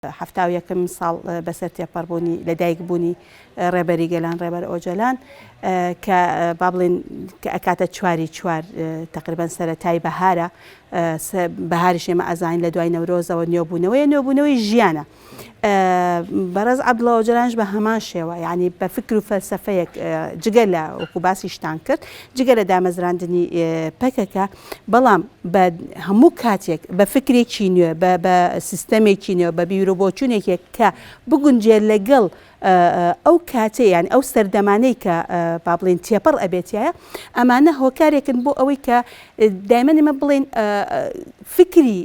هەفتا و یەکەم ساڵ بەسەر تێپەڕبوونی لەدایکبوونی ڕێبەری گەلان ڕێبەر ئۆجەلان کە با بڵێن کە ئەکاتە چواری چوار تقریبان سەرەتای بەهارە بەهاریش ئێمە ئەزانین لە دوای نەورۆزەوە نوێبوونەوەی ژیانە بەڕێز عەبدوڵڵا ئۆجەلانش بە هەمان شێوە یعنی بە فکر و فەلسەفەیەک جگە لە وەکو باسیشتان کرد جگە لە دامەزراندنی پەکەکە بەڵام بە هەموو کاتێک بە فکرێکی نوێ بە سیستەمێکی نوێ بە بیرۆبۆچوونێکێک کە بگونجێت لەگەڵ ئەو کاتێ یان ئەو سەردەمانەی کە با بڵێن تێپەڕ ئەبێتایە ئەمانە هۆکارێکن بۆ ئەوەی کە دایمەن ئێمە بڵێن فکری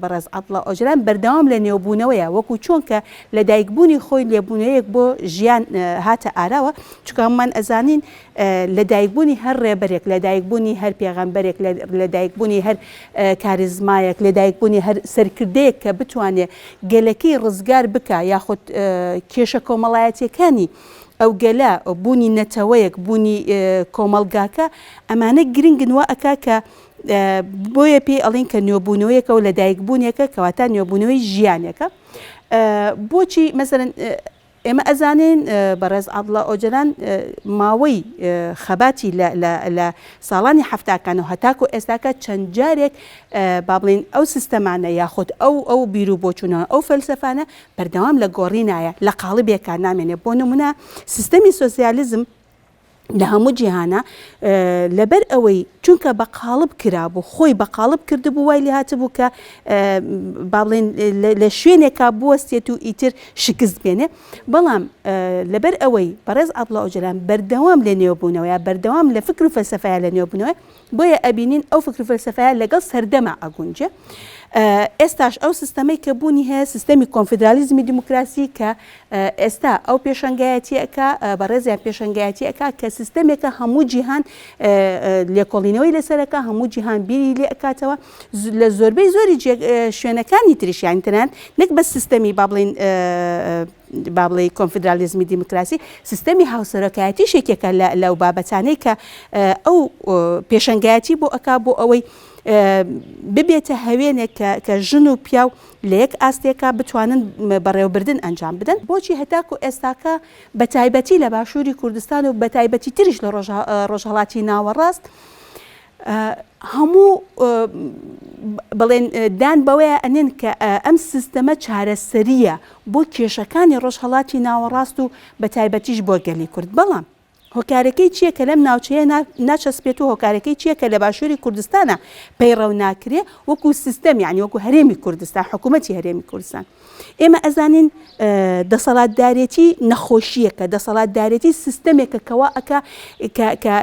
بەڕێز عەبدوڵڵا ئۆجەلان بەردەوام لە نێوبوونەوەیە وەکو چۆن کە لە دایکبوونی خۆی لێبوونەوەیەک بۆ ژیان هاتە ئاراوە چونکە هەمومان ئەزانین لە دایکبوونی هەر ڕێبەرێک لە دایکبوونی هەر پێغەمبەرێک لە دایکبوونی هەر کاریزمایەک لە دایکبوونی هەر سەرکردەیەک کە بتوانێت گەلەکەی ڕزگار بکە یاخود کێشە کۆمەڵایەتیەکانی ئەو گەلە بوونی نەتەوەیەک بوونی کۆمەڵگاکە ئەمانە گرنگن وە ئەکا کە بۆیە پێی ئەڵێن کە نوێبوونەوەیەکە و لە دایکبوونیەکە کەواتە نوێبوونەوەی ژیانێکە بۆچی مەسەرەن ئێمە ئەزانین بەڕێز عەبدوڵڵا ئۆجەلان ماوەی خەباتی لە ساڵانی هەفتاکانەوە هەتاکو ئێستاکە چەند جارێک با بڵێن ئەو سیستەمانە یاخود ئەو بیرروبۆچوونەوە ئەو فەلسەفانە بەردەوام لە گۆڕینایە لە قاڵبێکان نامێنێ بۆ نمونە سیستەمی سۆسیالیزم لە هەموو جیهانە لەبەر ئەوەی چونکە بە قاڵب کرابوو خۆی بە قاڵب کردبوو وای لێ هاتبوو کە با بڵێن لە شوێنێکا بوەستێت و ئیتر شکست بێنێ بەڵام لەبەر ئەوەی بەڕێز عەبدوڵڵا ئۆجەلان بەردەوام لە نێوبوونەوەیە بەردەوام لە فکر و فەلسەفەیە لە نێوبوونەوە بۆیە ئەبینین ئەو فکر و فەلسەفەیە لەگەڵ سەردەما ئەگونجێ ئێستاش ئەو سیستەمەی کە بوونی هەیە سیستەمی کۆنفیدرالیزمی دیموکراسی کە ئێستا ئەو پێشەنگایەتیەکە بەڕێزیان پێشەنگایەتیەکە کە سیستەمێکە هەموو جیهان لێکۆڵینەوەی لەسەرەکە هەموو جیهان بیری لێ ئەکاتەوە لە زۆربەی زۆری شوێنەکانی تریشیان تەنان نەک بە سیستەمی با بڵێ کۆنفیدرالیزمی دیموکراسی سیستەمی هاوسەرۆکایەتی شێکێکە لەو بابەتانەی کە ئەو پێشەنگایەتی بۆ ئەکا بۆ ئەوەی ببێتە هەوێنێک کە ژن و پیاو لە یەک ئاستێکە بتوانن بەڕێوەبردن ئەنجام بدەن بۆچی هەتاکو ئێستاکە بە تایبەتی لە باشووری کوردستان و بە تایبەتی تریش لە ڕۆژهەڵاتی ناوەڕاست هەموو بڵێن دان بەوەیە ئەنێن کە ئەم سیستەمە چارەسەریە بۆ کێشەکانی ڕۆژهەڵاتی ناوەڕاست و بە تایبەتیش بۆ گەلی کورد بەڵام هۆکارەکەی چییە کە لەم ناوچەیە ناچەسپێت و هۆکارەکەی چییە کە لە باشووری کوردستانە پەیڕەو ناکرێ وەکو سیستەم یعنی وەکو هەرێمی کوردستان حکوومەتی هەرێمی کوردستان ئێمە ئەزانین دەسەڵاتدارێتی نەخۆشیەکە دەسەڵاتدارێتی سیستەمێکە کەوا ئەکا کە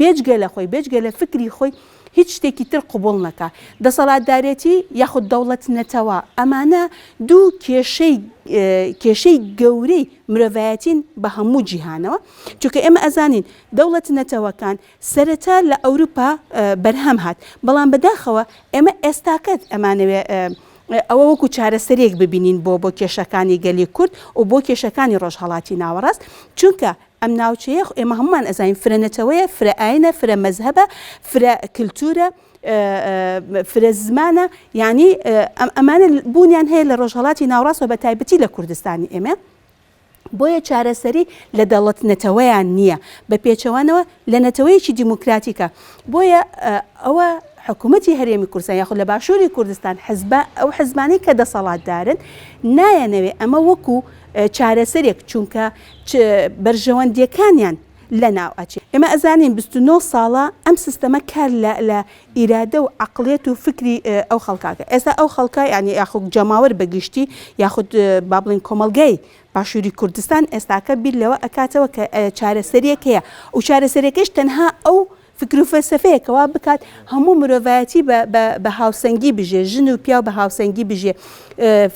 بێجگە لە خۆی بێجگە لە فکری خۆی هیچ شتێکی تر قوبوڵ نەکا دەسەڵاتدارێتی یاخود دەوڵەت نەتەوە ئەمانە دوو کێشەی گەورەی مرۆڤایەتین بە هەموو جیهانەوە چونکە ئێمە ئەزانین دەوڵەت نەتەوەکان سەرەتا لە ئەوروپا بەرهەم هات بەڵام بەداخەوە ئێمە ئێستاکەت ئەمانەوێ ئەوە وەکو چارەسەرێک ببینین بۆ کێشەکانی گەلی کورد و بۆ کێشەکانی ڕۆژهەڵاتی ناوەڕاست چونکە ئەم ناوچەیە ئێمە هەمومان ئەزانین فرە نەتەوەیە فرە ئاینە فرە مەزهەبە فرە کلتورە فرە زمانە یعنی ئەمانە بوونیان هەیە لە ڕۆژهەڵاتی ناوەڕاستەوە بە تایبەتی لە کوردستانی ئێمە بۆیە چارەسەری لە دەوڵەت نەتەوەیان نییە بە پێچەوانەوە لە نەتەوەیەکی دیموکراتیکە بۆیە ئەوە حکوومەتی هەرێمی کوردستان یاخود لە باشووری کوردستان ئەو حزبانەی کە دەسەڵاتدارن نایەنەوێ ئەمە وەکو چارەسەرێک چونکە بەرژەوەندیەکانیان لە ناو ئەچێ ئێمە ئەزانین 29 ساڵە ئەم سیستەمە کار لە ئیرادە و عەقڵیەت و فکری ئەو خەڵکاکە ئێستا ئەو خەڵکە یعنی یاخود جەماوەر بەگشتی یاخود با بڵێن کۆمەڵگەی باشووری کوردستان ئێستاکە بیر لەوە ئەکاتەوە کە چارەسەرێک هەیە و چارەسەرەکەش تەنها ئەو فکر و فەلسەفەیەکەوە بکات هەموو مرۆڤایەتی بە هاوسەنگی بژێ ژن و پیاو بە هاوسەنگی بژێ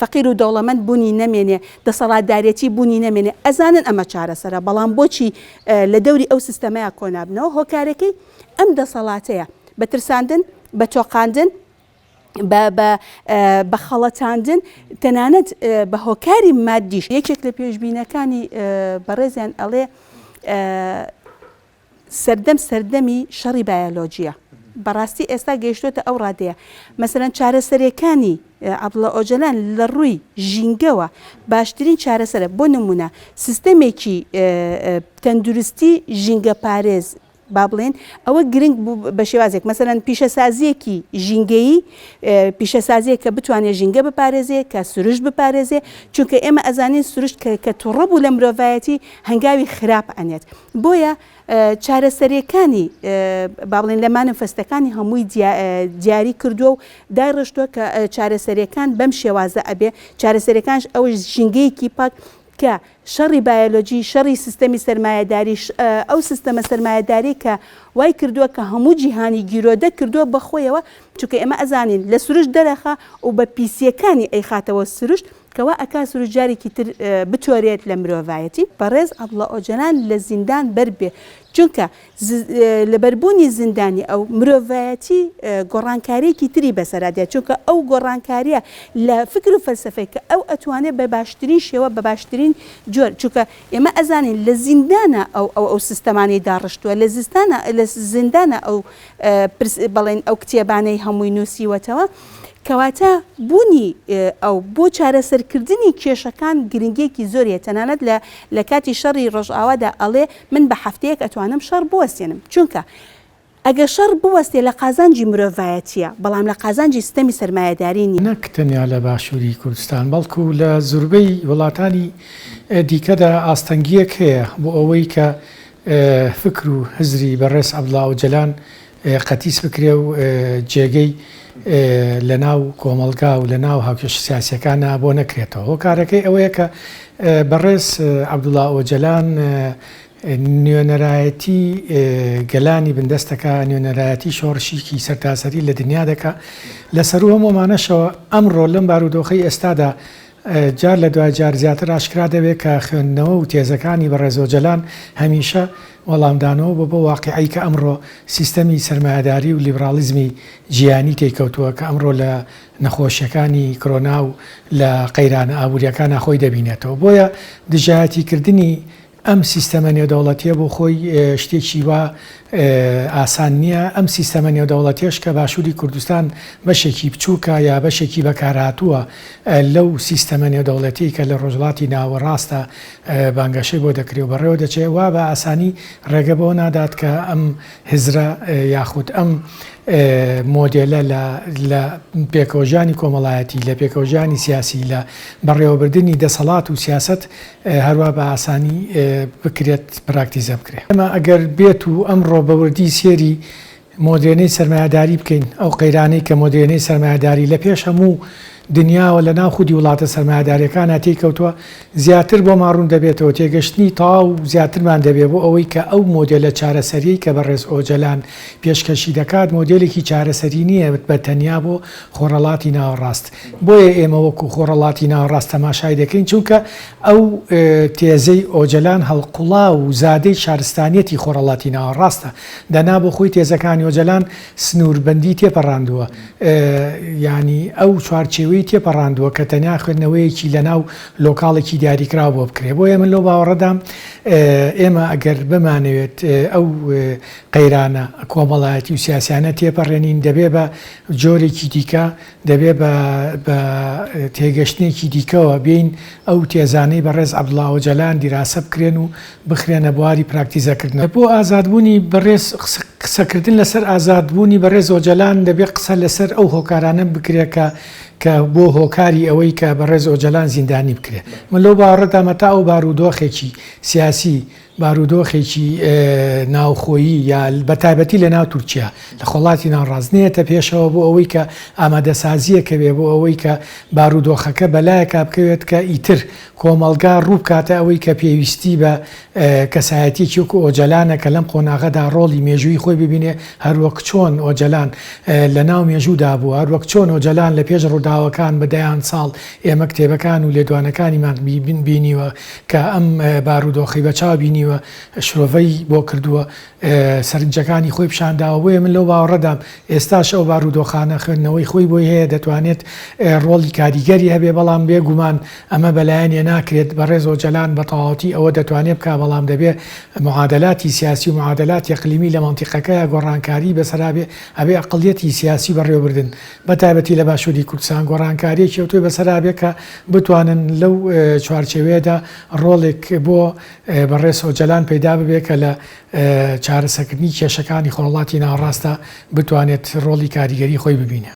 فەقیر و دەوڵەمەند بوونی نەمێنێ دەسەڵاتدارێتی بوونی نەمێنێ ئەزانن ئەمە چارەسەرە بەڵام بۆچی لە دەوری ئەو سیستەمەیە کۆنابنەوە هۆکارەکەی ئەم دەسەڵاتەیە بە ترساندن بە تۆقاندن بە خەڵەتاندن تەنانەت بە هۆکاری مادیش یەکێک لە پێشبینەکانی بەڕێزیان ئەڵێ سەردەمی شەڕی بایۆلۆجیە بەڕاستی ئێستا گەیشتوتە ئەو ڕادەیە مەسەرەن چارەسەرەکانی عەبدوڵڵا ئۆجەلان لە ڕووی ژینگەوە باشترین چارەسەرە بۆ نمونە سیستەمێکی تەندروستی ژینگە پارێز با بڵێن ئەوە گرنگ بوو بە شێوازێک مەسەرەن پیشەسازیەکی ژینگەیی پیشەسازیە کە بتوانێت ژینگە بپارێزێ کە سروش بپارێزێ چونکە ئێمە ئەزانین سروشت کە تووڕە بوو لە مرۆڤایەتی هەنگاوی خراپ ئەنێت بۆیە چارەسەرەکانی با بڵێن لە مانفەستەکانی هەمووی دیاری کردووە و داڕشتووە کە چارەسەرەکان بەم شێوازە ئەبێ چارەسەرەکانش ئەوە ژینگەیەکی پاک کە شەڕی بایۆلۆجی شەڕی سیستەمی سەرمایەداری ئەو سیستەمە سەرمایەداری کە وای کردووە کە هەموو جیهانی گیرۆدە کردووە بەخۆیەوە چونکە ئێمە ئەزانین لە سروش دەرەخە و بە پیسیەکانی ئەیخاتەوە سروشت کەوا ئەکا سروش جارێکی تر بتۆرێت لە مرۆڤایەتی بەڕێز عەبدوڵڵا ئۆجەلان لە زیندان بەربێ چونکە لە بەربوونی زیندانی ئەو مرۆڤایەتی گۆڕانکاریەکی تری بەسەرادێت چونکە ئەو گۆڕانکاریە لە فکر و فەلسەفەی کە ئەو ئەتوانێت بە باشترین شێوە بە باشترین جۆر چونکە ئێمە ئەزانین لە زیندانە ئەو سیستەمانی داڕشتووە لە زیندانە ئەو بەڵێن ئەو کتێبانەی هەمووی نووسیوەتەوە کەواتە بوونی ئەو بۆ چارەسەرکردنی کێشەکان گرنگێکی زۆریە تەنانەت لە کاتی شەڕی ڕۆژئاوادا ئەڵێ من بە هەفتەیەک ئەتوانم شەڕ بوەستێنم چونکە ئەگە شەڕ بوەستێ لە قازانجی مرۆڤایەتیە بەڵام لە قازانجی سیستەمی سەرمایەداری نی نەک تەنیا لە باشووری کوردستان بەڵکو لە زۆربەی وڵاتانی دیکەدا ئاستەنگیەک هەیە بۆ ئەوەی کە فکر و هزری بەڕێز عەبدوڵڵا ئۆجەلان قەتیس بکرێ و جێگەی لە ناو کۆمەڵگا و لە ناو هاوکێش سیاسیەکانە بۆ نەکرێتەوە هۆکارەکەی ئەوەیە کە بەڕێز عەبدوڵڵا ئۆجەلان نوێنەرایەتی گەلانی بندەستەکە نوێنەرایەتی شۆڕشیکی سەرتاسەری لە دنیا دەکا لەسەر هەمومانەشەوە ئەمڕۆ لەم بارودۆخەی ئێستادا جار لە دوای جار زیاتر ئاشکرا دەبێت کە خوێندنەوە و تێزەکانی بەڕێز ئۆجەلان هەمیشە وەڵامدانەوە بۆ واقعی کە ئەمڕۆ سیستەمی سەرمایەداری و لیبرالیزمی جیهانی تێکەوتووە کە ئەمڕۆ لە نەخۆشیەکانی کۆرۆنا و لە قەیرانە ئابوووریەکان خۆی دەبینێتەوە بۆیە دژایەتیکردنی ئەم سیستەمە نێودەوڵەتیە بۆ خۆی شتێکی وا ئاسان نییە ئەم سیستەمە نێودەوڵەتیش کە باشووری کوردستان بەشێکی بچووکە یا بەشێکی بەکارهاتووە لەو سیستەمە نێودەوڵەتی کە لە ڕۆژڵاتی ناوەڕاستە بانگەشەی بۆ دەکرێت و بەڕێوە دەچێت وا بە ئاسانی ڕێگە بۆ نادات کە ئەم هزرە یاخود ئەم مۆدێلە لە پێکەوەژانی کۆمەڵایەتی لە پێکەوەژانی سیاسی لە بەڕێوەبردننی دەسەڵات و سیاست هەروە بە ئاسانی بکرێت پراکتیزە بکرێت ئەمە ئەگەر بێت و ئەمڕۆ بەوردی سێری مۆدرێنەی سەرمایەداری بکەین ئەو قەیرانەی کە مۆدرێنەی سەرمایەداری لە پێش هەموو دنیاوە لە ناو خودی وڵاتە سەرمایەداریەکانە تێکەوتووە زیاتر بۆ ماڕوون دەبێتەوە تێگەشتنی تەواو زیاترمان دەبێت بۆ ئەوەی کە ئەو مۆدێلە چارەسەری کە بەڕێز ئۆجەلان پێشکەشی دەکات مۆدێلێکی چارەسەری نییە بە تەنیا بۆ خۆڕەڵاتی ناوەڕاست بۆیە ئێمە وەکو خۆڕەڵاتی ناوەڕاست تەماشای دەکەین چونکە ئەو تێزەی ئۆجەلان هەڵقوڵا و زادەی شارستانیەتی خۆڕەڵاتی ناوەڕاستە دەنا بۆ خۆی تێزەکانی ئۆجەلان سنووربەندی تێپەڕاندووە ینی ئەو چوارچێوەی تێپەڕاندووە کە تەنیا خوێندنەوەیەکی لە ناو لۆکاڵێکی دیاریکرا بۆ بکرێ بۆ ئێمە لەو باوەڕەدام ئێمە ئەگەر بمانەوێت ئەو قەیرانە کۆمەڵایەتی و سیاسیانە تێپەڕێنین دەبێ بە جۆرێکی دیکە دەبێ بە تێگەشتێکی دیکەوە بین ئەو تێزانەی بەڕێز عەبدوڵڵا ئۆجەلان دیراسە بکرێن و بخرێنە بواری پراکتیزەکردن بۆ ئازادبوونی بەڕێز قسەکردن لەسەر ئازادبوونی بەڕێز ئۆجەلان دەبێت قسە لەسەر ئەو هۆکارانە بکرێت کە بۆ هۆکاری ئەوەی کە بەڕێز ئۆجەلان زیندانی بکرێت من لەو باوەڕەدامە تا ئەو بارودۆخێکی سیاسی بارودۆخێکی ناوخۆیی یا بەتایبەتی لە ناو تورکیا لە خۆڵاتی ناوڕازنێتە پێشەوە بۆ ئەوەی کە ئامادەسازیەکە بێ بۆ ئەوەی کە بارودۆخەکە بەلایەکە بکەوێت کە ئیتر کۆمەلگا ڕووبکاتە ئەوەی کە پێویستی بە کەسایەتیەکی وەکو ئۆجەلانە کە لەم قۆناغەدا ڕۆڵی مێژووی خۆی ببینێ هەروەک چۆن ئۆجەلان لە ناو مێژوودا بوو هەروەک چۆن ئۆجەلان لە پێش ڕووداوەکان بەدەیان ساڵ ئێمە کتێبەکان و لێدوانەکانیمان بینیوە کە ئەم بارودۆخی بەچاو بینیوە هێنیوە شرۆڤەی بۆ کردووە سەرنجەکانی خۆی پیشانداوە بۆیە من لەو باوەڕەدام ئێستاش ئەو بارودۆخانە خوێندنەوەی خۆی بۆی هەیە دەتوانێت ڕۆڵی کاریگەری هەبێ بەڵام بێگومان ئەمە بەلایەنێ ناکرێت بە ڕێز و جەلان بە تەواوەتی ئەوە دەتوانێت بکە بەڵام دەبێت معادلاتی سیاسی و معادلاتی ئەقلیمی لە مەنتیقەکەیە گۆڕانکاری بەسەرابێ ئەبێ ئەقڵیەتی سیاسی بەڕێوەبردن بەتایبەتی لە باشووری کوردستان گۆڕانکاریەکی توی بەسەرابێت کە بتوانن لەو چوارچێوەیەدا ڕۆڵێک بۆ بەڕێز و جەلان پەیدا ببێت کە لە چارەسەرکردنی کێشەکانی خۆڵاتی ناوەڕاستە بتوانێت ڕۆڵی کاریگەری خۆی ببینێ.